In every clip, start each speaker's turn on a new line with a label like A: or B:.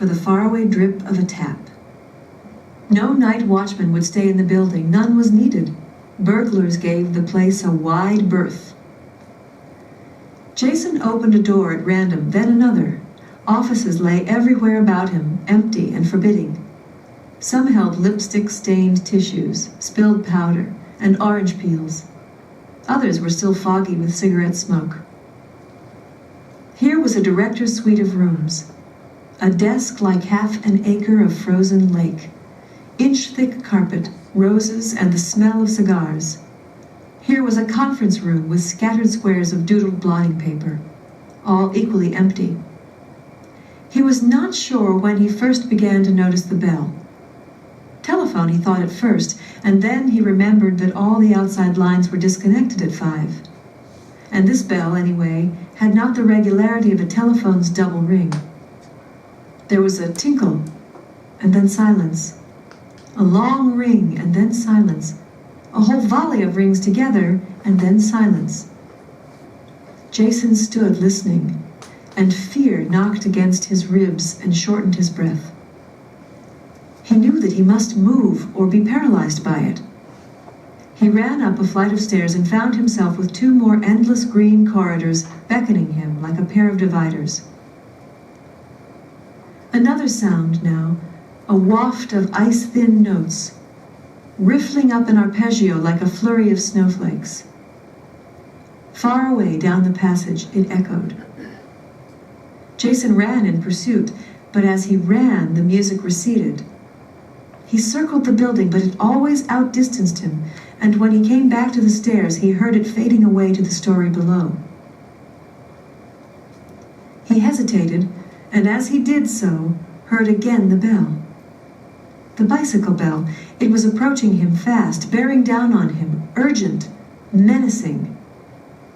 A: for the faraway drip of a tap. No night watchman would stay in the building. None was needed. Burglars gave the place a wide berth. Jason opened a door at random, then another. Offices lay everywhere about him, empty and forbidding. Some held lipstick-stained tissues, spilled powder, and orange peels. Others were still foggy with cigarette smoke. Here was a director's suite of rooms. A desk like half an acre of frozen lake. Inch-thick carpet, roses, and the smell of cigars. Here was a conference room with scattered squares of doodled blotting paper, all equally empty. He was not sure when he first began to notice the bell. Telephone, he thought at first, and then he remembered that all the outside lines were disconnected at 5. And this bell, anyway, had not the regularity of a telephone's double ring. There was a tinkle, and then silence. A long ring, and then silence. A whole volley of rings together, and then silence. Jason stood listening, and fear knocked against his ribs and shortened his breath. He knew that he must move or be paralyzed by it. He ran up a flight of stairs and found himself with 2 more endless green corridors beckoning him like a pair of dividers. Another sound now, a waft of ice-thin notes, riffling up an arpeggio like a flurry of snowflakes. Far away down the passage it echoed. Jason ran in pursuit, but as he ran, the music receded. He circled the building, but it always outdistanced him, and when he came back to the stairs, he heard it fading away to the story below. He hesitated, and as he did so, heard again the bell. The bicycle bell. It was approaching him fast, bearing down on him, urgent, menacing.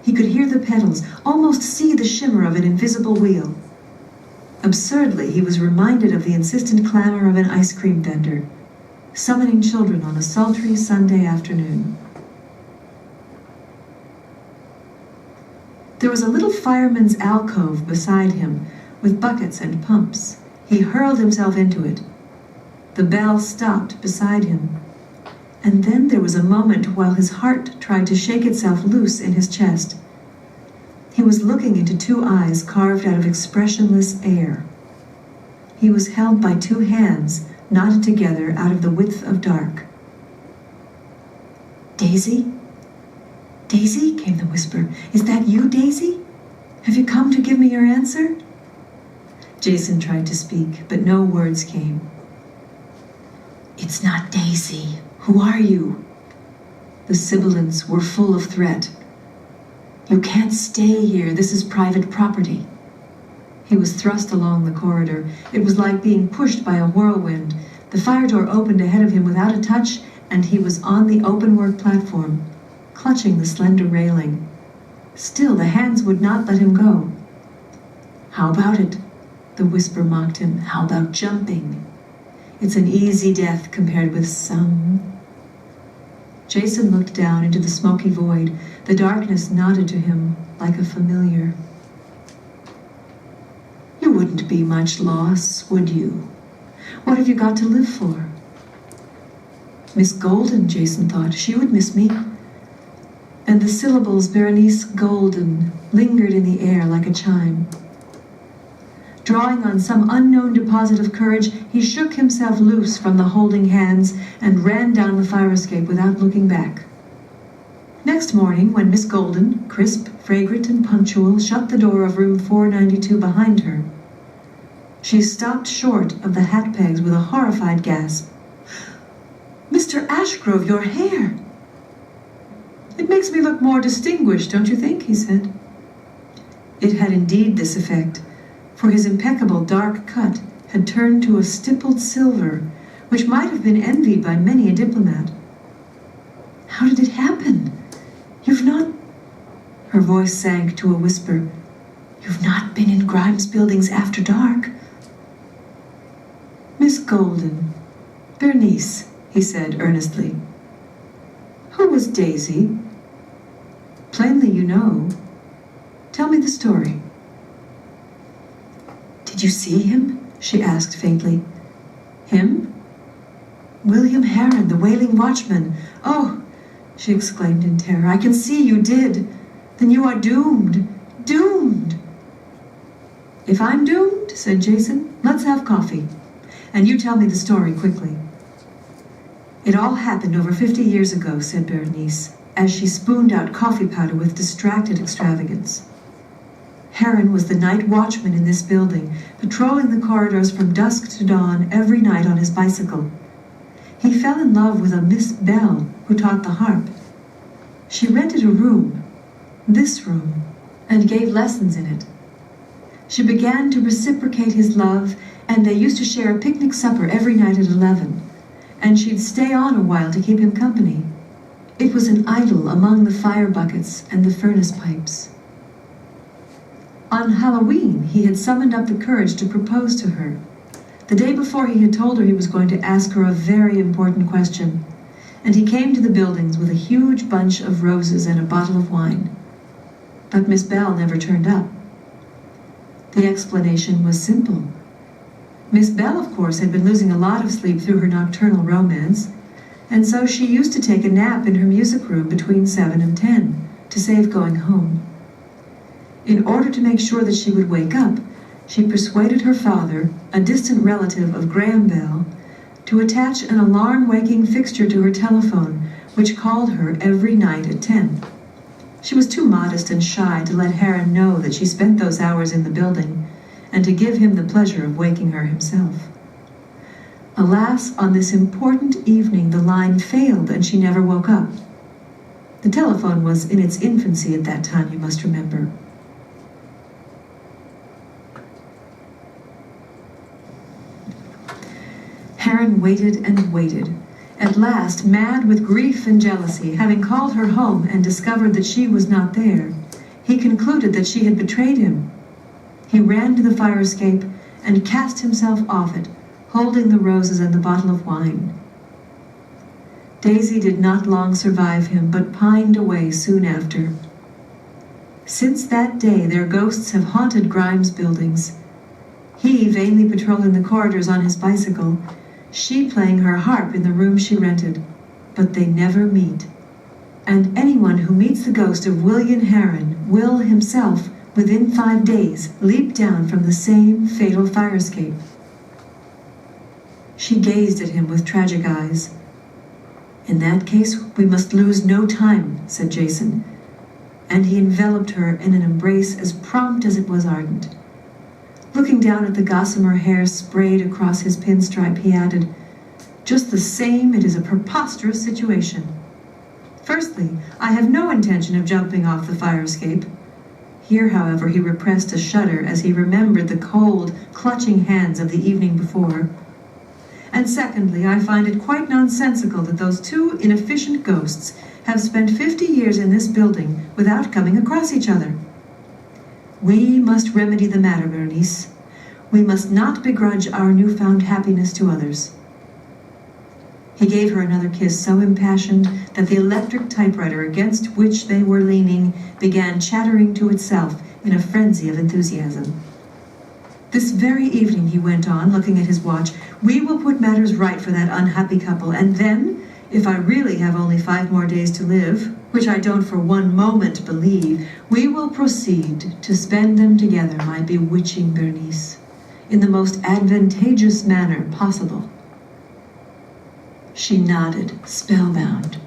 A: He could hear the pedals, almost see the shimmer of an invisible wheel. Absurdly, he was reminded of the insistent clamor of an ice cream vendor, summoning children on a sultry Sunday afternoon. There was a little fireman's alcove beside him, with buckets and pumps. He hurled himself into it. The bell stopped beside him. And then there was a moment while his heart tried to shake itself loose in his chest. He was looking into 2 eyes carved out of expressionless air. He was held by 2 hands, knotted together out of the width of dark. "Daisy? Daisy?" came the whisper. "Is that you, Daisy? Have you come to give me your answer?" Jason tried to speak, but no words came. "It's not Daisy. Who are you?" The sibilants were full of threat. "You can't stay here. This is private property." He was thrust along the corridor. It was like being pushed by a whirlwind. The fire door opened ahead of him without a touch, and he was on the open-work platform, clutching the slender railing. Still, the hands would not let him go. "How about it?" the whisper mocked him. "How about jumping? It's an easy death compared with some." Jason looked down into the smoky void. The darkness nodded to him like a familiar. "You wouldn't be much loss, would you? What have you got to live for?" "Miss Golden," Jason thought. "She would miss me." And the syllables Berenice Golden lingered in the air like a chime. Drawing on some unknown deposit of courage, he shook himself loose from the holding hands and ran down the fire escape without looking back. Next morning, when Miss Golden, crisp, fragrant, and punctual, shut the door of room 492 behind her, she stopped short of the hat pegs with a horrified gasp. "Mr. Ashgrove, your hair!" "It makes me look more distinguished, don't you think?" he said. It had indeed this effect, for his impeccable dark cut had turned to a stippled silver, which might have been envied by many a diplomat. "How did it happen? You've not..." Her voice sank to a whisper. "You've not been in Grimes Buildings after dark?" "Miss Golden, Bernice," he said earnestly. "Who was Daisy? Plainly you know. Tell me the story." "Did you see him?" she asked faintly. Him? William Heron, the Wailing Watchman. Oh, she exclaimed in terror. I can see you did. Then you are doomed. Doomed. If I'm doomed, said Jason, let's have coffee. And you tell me the story quickly. It all happened over 50 years ago, said Berenice, as she spooned out coffee powder with distracted extravagance. Heron was the night watchman in this building, patrolling the corridors from dusk to dawn every night on his bicycle. He fell in love with a Miss Bell who taught the harp. She rented a room, this room, and gave lessons in it. She began to reciprocate his love, and they used to share a picnic supper every night at 11, and she'd stay on a while to keep him company. It was an idyll among the fire buckets and the furnace pipes. On Halloween, he had summoned up the courage to propose to her. The day before, he had told her he was going to ask her a very important question, and he came to the buildings with a huge bunch of roses and a bottle of wine. But Miss Bell never turned up. The explanation was simple. Miss Bell, of course, had been losing a lot of sleep through her nocturnal romance, and so she used to take a nap in her music room between 7 and 10 to save going home. In order to make sure that she would wake up, she persuaded her father, a distant relative of Graham Bell, to attach an alarm-waking fixture to her telephone, which called her every night at 10. She was too modest and shy to let Heron know that she spent those hours in the building, and to give him the pleasure of waking her himself. Alas, on this important evening the line failed and she never woke up. The telephone was in its infancy at that time, you must remember. Heron waited and waited. At last, mad with grief and jealousy, having called her home and discovered that she was not there, he concluded that she had betrayed him. He ran to the fire escape and cast himself off it, holding the roses and the bottle of wine. Daisy did not long survive him, but pined away soon after. Since that day, their ghosts have haunted Grimes' buildings. He vainly patrolling the corridors on his bicycle, she playing her harp in the room she rented, but they never meet. And anyone who meets the ghost of William Heron will himself, within 5 days, leap down from the same fatal fire escape. She gazed at him with tragic eyes. In that case, we must lose no time, said Jason, and he enveloped her in an embrace as prompt as it was ardent. Looking down at the gossamer hair sprayed across his pinstripe, he added, just the same, it is a preposterous situation. Firstly, I have no intention of jumping off the fire escape. Here, however, he repressed a shudder as he remembered the cold, clutching hands of the evening before. And secondly, I find it quite nonsensical that those two inefficient ghosts have spent 50 years in this building without coming across each other. We must remedy the matter, Berenice. We must not begrudge our newfound happiness to others. He gave her another kiss so impassioned that the electric typewriter against which they were leaning began chattering to itself in a frenzy of enthusiasm. This very evening, he went on, looking at his watch, we will put matters right for that unhappy couple, and then, if I really have only 5 more days to live, which I don't for one moment believe, we will proceed to spend them together, my bewitching Berenice, in the most advantageous manner possible. She nodded, spellbound.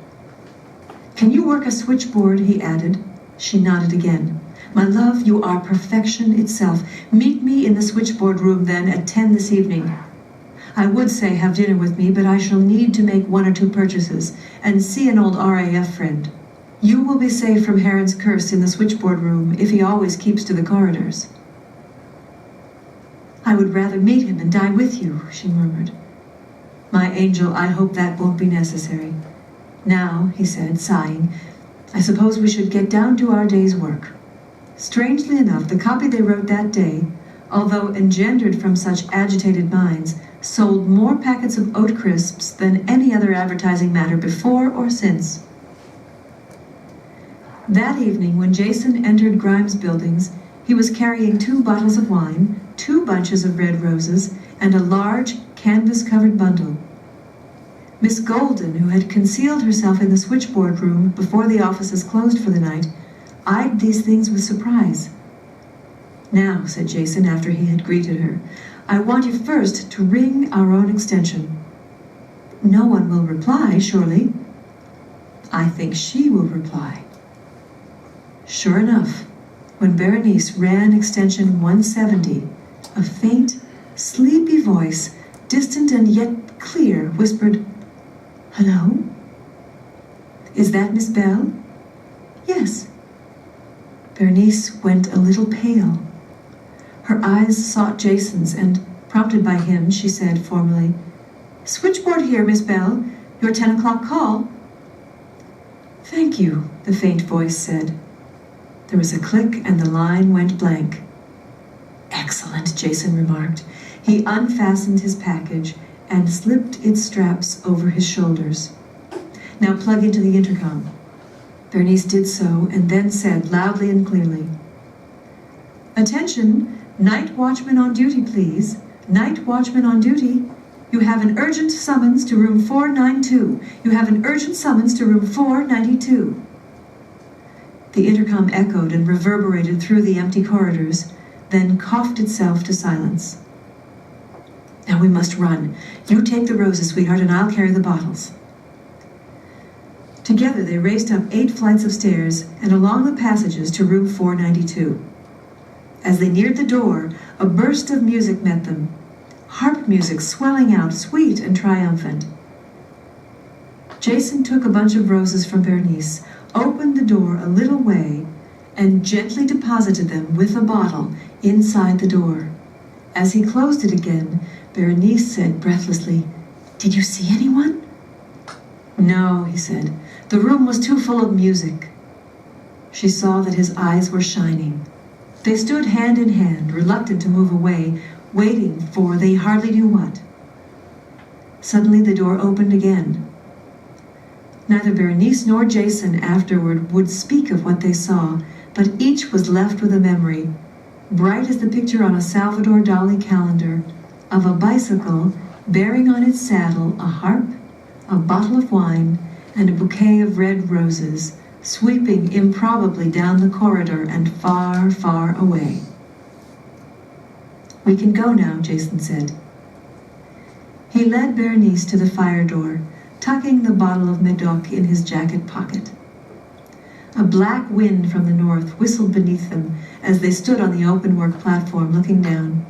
A: Can you work a switchboard? He added. She nodded again. My love, you are perfection itself. Meet me in the switchboard room then at 10 this evening. I would say have dinner with me, but I shall need to make 1 or 2 purchases and see an old RAF friend. You will be safe from Heron's curse in the switchboard room if he always keeps to the corridors. I would rather meet him and die with you, she murmured. My angel, I hope that won't be necessary. Now, he said, sighing, I suppose we should get down to our day's work. Strangely enough, the copy they wrote that day, although engendered from such agitated minds, sold more packets of oat crisps than any other advertising matter before or since. That evening, when Jason entered Grimes' buildings, he was carrying 2 bottles of wine, 2 bunches of red roses and a large canvas-covered bundle. Miss Golden, who had concealed herself in the switchboard room before the offices closed for the night, eyed these things with surprise. "Now," said Jason after he had greeted her, "I want you first to ring our own extension." "No one will reply, surely?" "I think she will reply." Sure enough, when Berenice ran extension 170, a faint, sleepy voice, distant and yet clear, whispered, "Hello? Is that Miss Bell?" "Yes." Berenice went a little pale. Her eyes sought Jason's, and, prompted by him, she said formally, "Switchboard here, Miss Bell. Your 10 o'clock call." "Thank you," the faint voice said. There was a click and the line went blank. "Excellent," Jason remarked. He unfastened his package and slipped its straps over his shoulders. "Now plug into the intercom." Bernice did so and then said loudly and clearly, "Attention, night watchman on duty, please. Night watchman on duty. You have an urgent summons to room 492. You have an urgent summons to room 492. The intercom echoed and reverberated through the empty corridors, then coughed itself to silence. "Now we must run. You take the roses, sweetheart, and I'll carry the bottles." Together they raced up 8 flights of stairs and along the passages to room 492. As they neared the door, a burst of music met them. Harp music swelling out, sweet and triumphant. Jason took a bunch of roses from Bernice, opened the door a little way, and gently deposited them with a bottle inside the door. As he closed it again, Berenice said breathlessly, "Did you see anyone?" "No," he said. "The room was too full of music." She saw that his eyes were shining. They stood hand in hand, reluctant to move away, waiting for they hardly knew what. Suddenly the door opened again. Neither Berenice nor Jason afterward would speak of what they saw, but each was left with a memory, bright as the picture on a Salvador Dali calendar, of a bicycle bearing on its saddle a harp, a bottle of wine, and a bouquet of red roses, sweeping improbably down the corridor and far, far away. "We can go now," Jason said. He led Berenice to the fire door, tucking the bottle of Medoc in his jacket pocket. A black wind from the north whistled beneath them as they stood on the open-work platform looking down.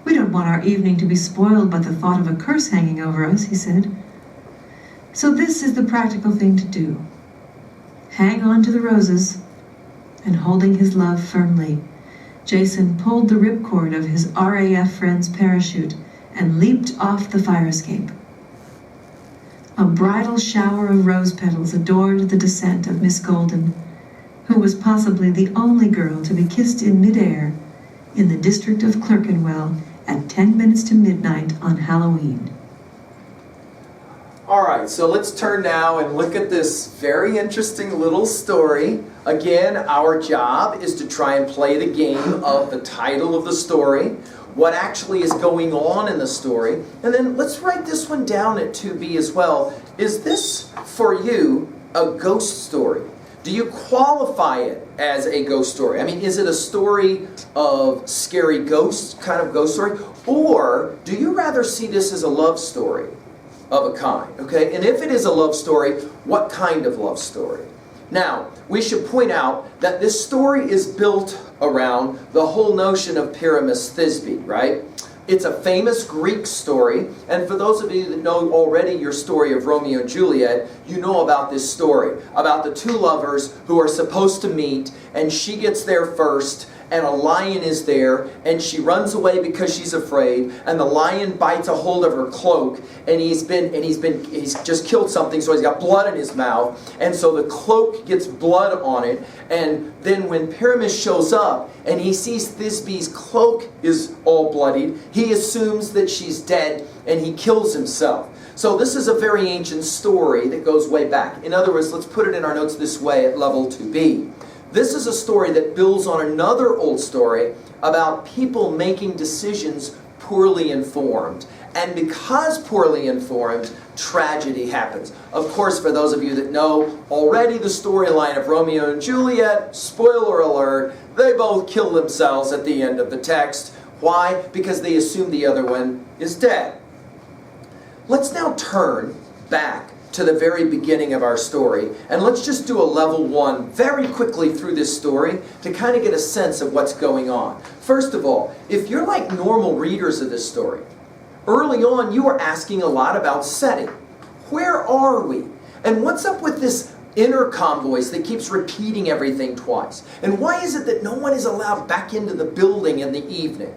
A: "We don't want our evening to be spoiled by the thought of a curse hanging over us," he said. "So this is the practical thing to do. Hang on to the roses." And holding his love firmly, Jason pulled the ripcord of his RAF friend's parachute and leaped off the fire escape. A bridal shower of rose petals adorned the descent of Miss Golden, who was possibly the only girl to be kissed in midair in the district of Clerkenwell at 10 minutes to midnight on Halloween.
B: All right, so let's turn now and look at this very interesting little story. Again, our job is to try and play the game of the title of the story, what actually is going on in the story, and then let's write this one down at 2B as well. Is this, for you, a ghost story? Do you qualify it as a ghost story? I mean, is it a story of scary ghosts, kind of ghost story? Or do you rather see this as a love story of a kind? Okay, and if it is a love story, what kind of love story? Now, we should point out that this story is built around the whole notion of Pyramus Thisbe, right? It's a famous Greek story, and for those of you that know already your story of Romeo and Juliet, you know about this story, about the two lovers who are supposed to meet, and she gets there first, and a lion is there, and she runs away because she's afraid, and the lion bites a hold of her cloak, and he's just killed something, so he's got blood in his mouth, and so the cloak gets blood on it, and then when Pyramus shows up, and he sees Thisbe's cloak is all bloodied, he assumes that she's dead, and he kills himself. So this is a very ancient story that goes way back. In other words, let's put it in our notes this way at level 2B. This is a story that builds on another old story about people making decisions poorly informed. And because poorly informed, tragedy happens. Of course, for those of you that know already the storyline of Romeo and Juliet, spoiler alert, they both kill themselves at the end of the text. Why? Because they assume the other one is dead. Let's now turn back to the very beginning of our story, and let's just do a level 1 very quickly through this story to kind of get a sense of what's going on. First of all, if you're like normal readers of this story, early on you were asking a lot about setting. Where are we? And what's up with this intercom voice that keeps repeating everything twice? And why is it that no one is allowed back into the building in the evening?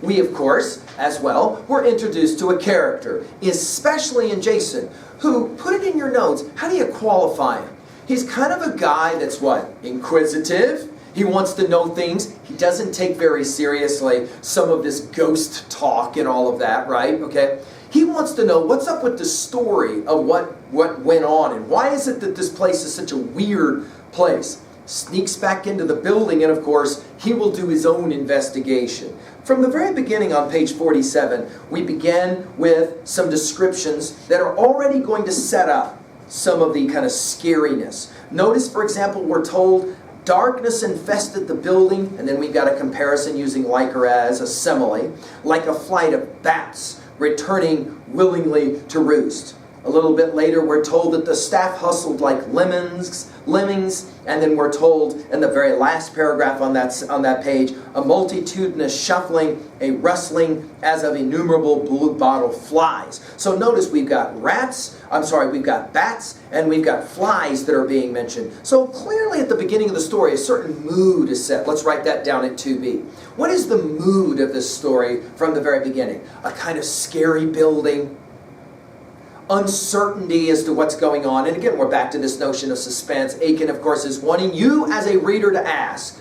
B: We, of course, as well, were introduced to a character, especially in Jason, who, put it in your notes, how do you qualify him? He's kind of a guy that's what? Inquisitive. He wants to know things. He doesn't take very seriously some of this ghost talk and all of that, right? Okay. He wants to know what's up with the story of what went on and why is it that this place is such a weird place. Sneaks back into the building, and of course, he will do his own investigation. From the very beginning on page 47, we begin with some descriptions that are already going to set up some of the kind of scariness. Notice, for example, we're told darkness infested the building, and then we've got a comparison using like or as, a simile, like a flight of bats returning willingly to roost. A little bit later, we're told that the staff hustled like lemmings, and then we're told in the very last paragraph on that page, a multitudinous shuffling, a rustling as of innumerable blue-bottle flies. So notice we've got we've got bats, and we've got flies that are being mentioned. So clearly at the beginning of the story, a certain mood is set. Let's write that down at 2B. What is the mood of this story from the very beginning? A kind of scary building, uncertainty as to what's going on. And again, we're back to this notion of suspense. Aiken, of course, is wanting you as a reader to ask.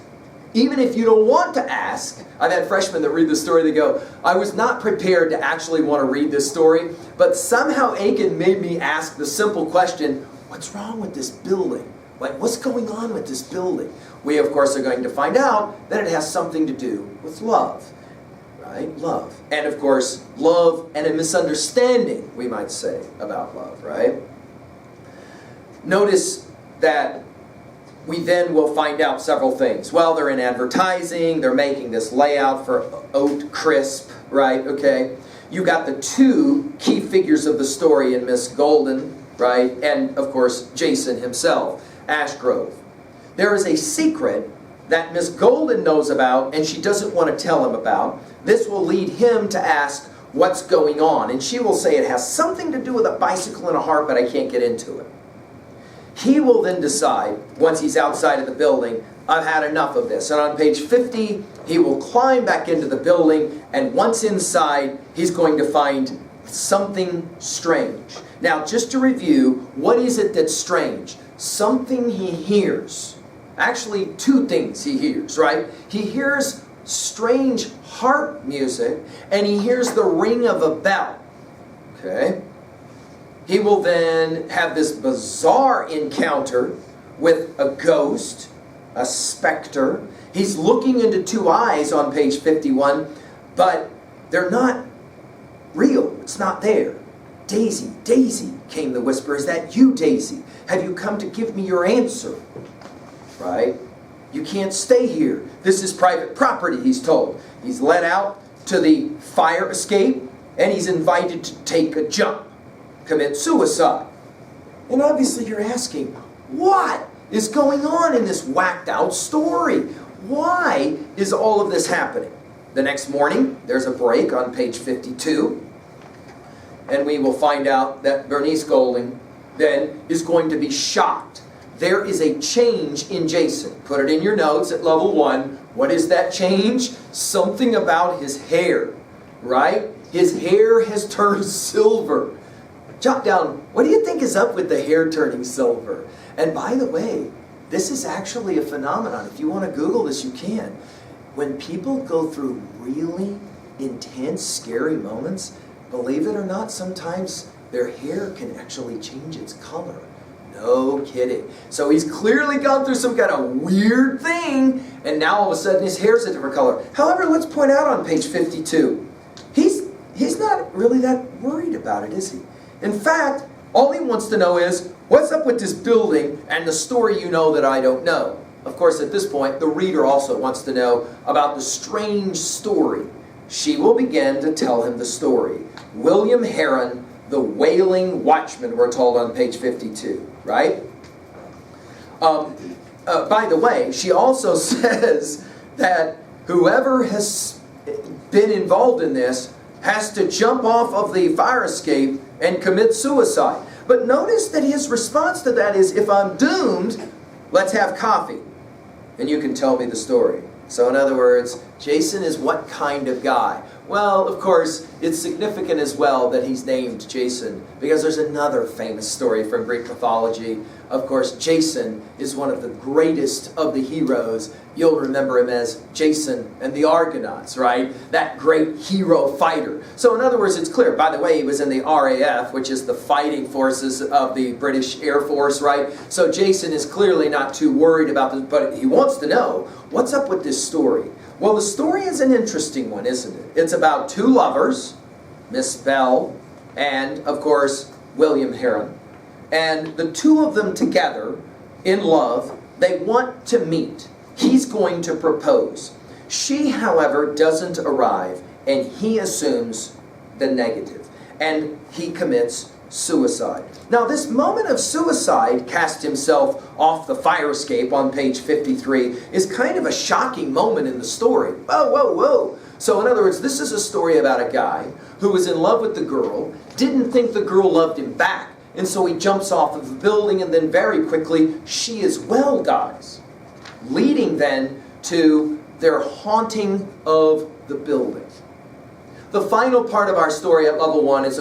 B: Even if you don't want to ask. I've had freshmen that read the story, they go, I was not prepared to actually want to read this story, but somehow Aiken made me ask the simple question, what's wrong with this building? Like, what's going on with this building? We, of course, are going to find out that it has something to do with love. Right? Love. And of course, love and a misunderstanding, we might say, about love, right? Notice that we then will find out several things. Well, they're in advertising, they're making this layout for Oat Crisp, right? Okay. You got the two key figures of the story in Miss Golden, right? And of course, Jason himself, Ashgrove. There is a secret that Miss Golden knows about and she doesn't want to tell him about. This will lead him to ask what's going on. And she will say it has something to do with a bicycle and a harp, but I can't get into it. He will then decide, once he's outside of the building, I've had enough of this. And on page 50, he will climb back into the building, and once inside, he's going to find something strange. Now, just to review, what is it that's strange? Something he hears. Actually, two things he hears, right? He hears strange harp music, and he hears the ring of a bell. Okay? He will then have this bizarre encounter with a ghost, a specter. He's looking into two eyes on page 51, but they're not real. It's not there. Daisy, Daisy, came the whisper. Is that you, Daisy? Have you come to give me your answer? Right? You can't stay here. This is private property, he's told. He's led out to the fire escape, and he's invited to take a jump, commit suicide. And obviously you're asking, what is going on in this whacked out story? Why is all of this happening? The next morning, there's a break on page 52, and we will find out that Bernice Golding then is going to be shocked. There is a change in Jason. Put it in your notes at level 1. What is that change? Something about his hair, right? His hair has turned silver. Jot down, what do you think is up with the hair turning silver? And by the way, this is actually a phenomenon. If you want to Google this, you can. When people go through really intense, scary moments, believe it or not, sometimes their hair can actually change its color. No kidding. So he's clearly gone through some kind of weird thing, and now all of a sudden his hair's a different color. However, let's point out on page 52, he's not really that worried about it, is he? In fact, all he wants to know is, what's up with this building and the story you know that I don't know? Of course, at this point, the reader also wants to know about the strange story. She will begin to tell him the story. William Heron, the Wailing Watchman, we're told on page 52, right? By the way, she also says that whoever has been involved in this has to jump off of the fire escape and commit suicide. But notice that his response to that is, if I'm doomed, let's have coffee, and you can tell me the story. So in other words, Jason is what kind of guy? Well, of course, it's significant as well that he's named Jason, because there's another famous story from Greek mythology. Of course, Jason is one of the greatest of the heroes. You'll remember him as Jason and the Argonauts, right? That great hero fighter. So in other words, it's clear. By the way, he was in the RAF, which is the fighting forces of the British Air Force, right? So Jason is clearly not too worried about this, but he wants to know, what's up with this story? Well, the story is an interesting one, isn't it? It's about two lovers, Miss Bell and, of course, William Heron. And the two of them together, in love, they want to meet. He's going to propose. She, however, doesn't arrive, and he assumes the negative. And he commits suicide. Now, this moment of suicide, cast himself off the fire escape on page 53, is kind of a shocking moment in the story. Whoa, whoa, whoa. So in other words, this is a story about a guy who was in love with the girl, didn't think the girl loved him back, and so he jumps off of the building, and then very quickly, she as well dies, leading then to their haunting of the building. The final part of our story at level 1 is